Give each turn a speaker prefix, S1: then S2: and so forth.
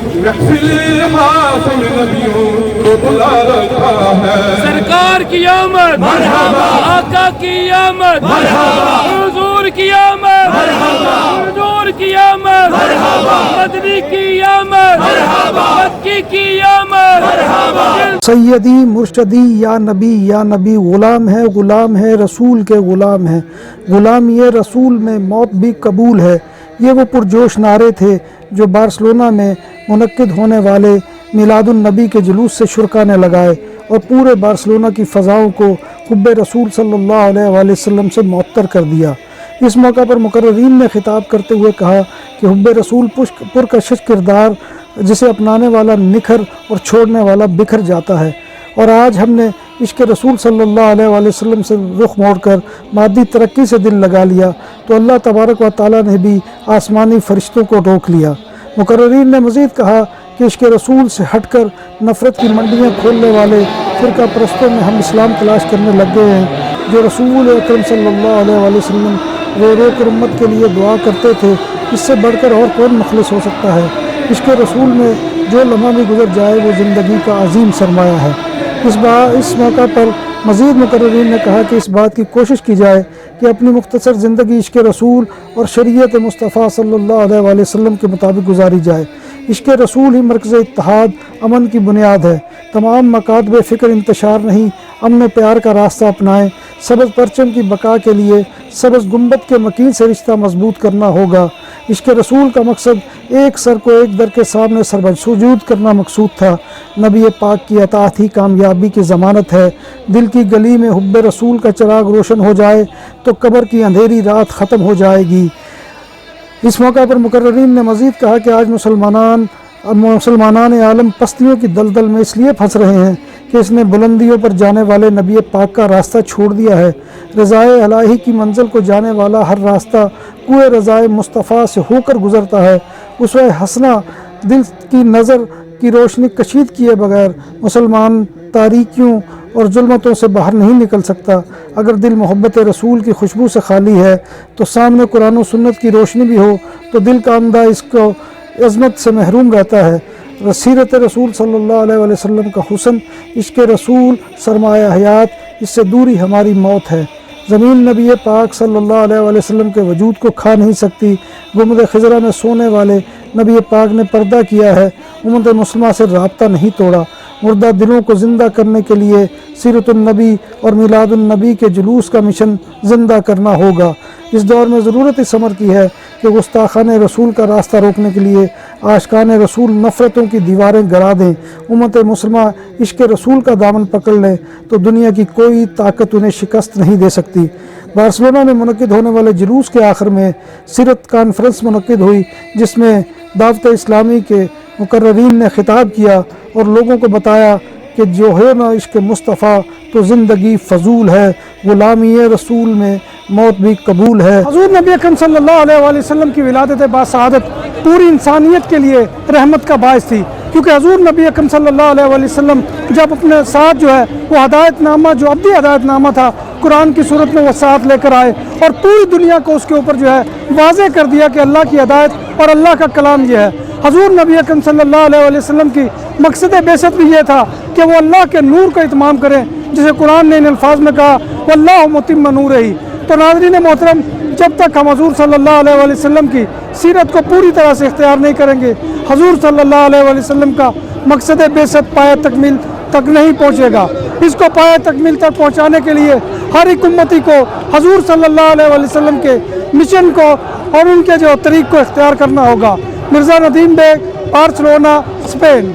S1: हासिल नबियों को बुला रखा है।
S2: सरकार की आमद, आका की आमद, हुजूर की आमद, हुजूर की आमद, मदनी की आमद, मक्की की आमद।
S3: सैयदी मुर्शदी या नबी गुलाम है रसूल के गुलाम है, गुलामी रसूल में मौत भी कबूल है। ये वो पुरजोश नारे थे जो बार्सिलोना में मुनक्किद होने वाले मिलादुन नबी के जुलूस से शुरका ने लगाए और पूरे बार्सिलोना की फ़ज़ाओं को हुब्बे रसूल सल्लल्लाहु अलैहि वसल्लम से मुअत्तर कर दिया। इस मौका पर मुकर्ररीन ने खिताब करते हुए कहा कि हुब्बे रसूल पुरकशिश किरदार जिसे अपनाने वाला निखर और छोड़ने वाला बिखर जाता है। और आज हमने इश्क़ रसूल सल्लल्लाहु अलैहि वसल्लम से रुख मोड़कर मादी तरक्की से दिल लगा लिया तो अल्लाह तबारक व तआला ने भी आसमानी फ़रिश्तों को रोक लिया। मुकर्ररीन ने मज़ीद कहा कि इश्क़ रसूल से हटकर नफ़रत की मंडियाँ खोलने वाले फ़िरका परस्तों में हम इस्लाम तलाश करने लग गए हैं। जो रसूल अकरम सल्लल्लाहु अलैहि वसल्लम रो कर उम्मत के लिए दुआ करते थे, इससे बढ़कर और कौन मुखलिस हो सकता है। इश्क़ रसूल में जो लम्हा भी गुजर जाए वो ज़िंदगी का अजीम सरमाया है। इस मौका पर मज़ीद मुकर्ररीन ने कहा कि इस बात की कोशिश की जाए कि अपनी मुख्तसर ज़िंदगी इश्क़ रसूल और शरीयत मुस्तफ़ा सल्लल्लाहु अलैहि वसल्लम के मुताबिक गुजारी जाए। इश्क़ रसूल ही मरकज़ इत्तेहाद अमन की बुनियाद है। तमाम मकातब फ़िक्र इंतशार नहीं, अमन प्यार का रास्ता अपनाएं। सबज़ परचम की बका के लिए सबज़ गुंबद के मकीन से रिश्ता मजबूत करना होगा। इश्क़ रसूल का मकसद एक सर को एक दर के सामने सरबत सुजूद करना मकसूद था। नबी पाक की अताअत ही कामयाबी की ज़मानत है। दिल की गली में हुब्बे रसूल का चिराग रोशन हो जाए तो कब्र की अंधेरी रात ख़त्म हो जाएगी। इस मौका पर मुकर्ररीन ने मज़ीद कहा कि आज मुसलमानान आलम पस्तियों की दलदल में इसलिए फंस रहे हैं कि इसने बुलंदियों पर जाने वाले नबी पाक का रास्ता छोड़ दिया है। रज़ाए इलाही की मंजिल को जाने वाला हर रास्ता कुए रज़ाए मुस्तफ़ा से होकर गुज़रता है। उसवे हसना दिल की नज़र की रोशनी कशीद किए बगैर मुसलमान तारीकियों और जुल्मतों से बाहर नहीं निकल सकता। अगर दिल मोहब्बत रसूल की खुशबू से खाली है तो सामने कुरान और सुन्नत की रोशनी भी हो तो दिल का अंधा इसको अज़मत से महरूम रहता है। सीरत रसूल सल्लल्लाहु अलैहि वसल्लम का हुस्न, इश्क़ रसूल सरमाया हयात, इससे दूरी हमारी मौत है। ज़मीन नबी पाक सल्लल्लाहु अलैहि वसल्लम के वजूद को खा नहीं सकती। गुंबद खिज़रा में सोने वाले नबी पाक ने पर्दा किया है, उम्मत मुस्लिमा से राब्ता नहीं तोड़ा। मुर्दा दिलों को ज़िंदा करने के लिए सीरतुन्नबी और मिलादुन्नबी के जुलूस का मिशन ज़िंदा करना होगा। इस दौर में ज़रूरत इस अमर की है कि गुस्ताखान रसूल का रास्ता रोकने के लिए आशिकान रसूल नफ़रतों की दीवारें गिरा दें। उम्मत मुस्लिमा इश्क़ रसूल का दामन पकड़ लें तो दुनिया की कोई ताकत उन्हें शिकस्त नहीं दे सकती। बार्सिलोना में मुनक्किद होने वाले जुलूस के आखिर में सीरत कॉन्फ्रेंस मुनक्किद हुई जिसमें दावत इस्लामी के मुकर्ररीन ने खिताब किया और लोगों को बताया कि जो है ना इश्क़ मुस्तफ़ा तो ज़िंदगी फजूल है, गुलामी रसूल में मौत भी कबूल है।
S4: हुज़ूर नबी अकरम सल्लल्लाहु अलैहि वसल्लम की विलादत बासआदत पूरी इंसानियत के लिए रहमत का बायस थी, क्योंकि हुज़ूर नबी अकरम सल्लल्लाहु अलैहि वसल्लम जब अपने साथ जो है वो हदायतनामा जो अब्दी हदायतनामा था कुरान की सूरत में वो साथ लेकर आए और पूरी दुनिया को उसके ऊपर जो है वाज़े कर दिया कि अल्लाह की हदायत और अल्लाह का कलाम ये है। हुज़ूर नबी अकरम सल्लल्लाहु अलैहि वसल्लम की मकसद बेसत भी ये था कि वो अल्लाह के नूर को इत्माम करें, जिसे कुरान ने इन अल्फाज में कहा वल्लाहु मुतिम्म नूरिही। तो नाज़रीन मोहतरम, जब तक हम हुज़ूर सल्लल्लाहु अलैहि वसल्लम की सीरत को पूरी तरह से इख्तियार नहीं करेंगे, हुज़ूर सल्लल्लाहु अलैहि वसल्लम का मकसद बेसत पाया तकमील तक नहीं पहुँचेगा। इसको पाया तकमील तक पहुँचाने के लिए हर एक उम्मती को हुज़ूर सल्लल्लाहु अलैहि वसल्लम के मिशन को और उनके जो तरीक़ को इख्तियार करना होगा। Mirza Nadeem Baig, Barcelona, Spain.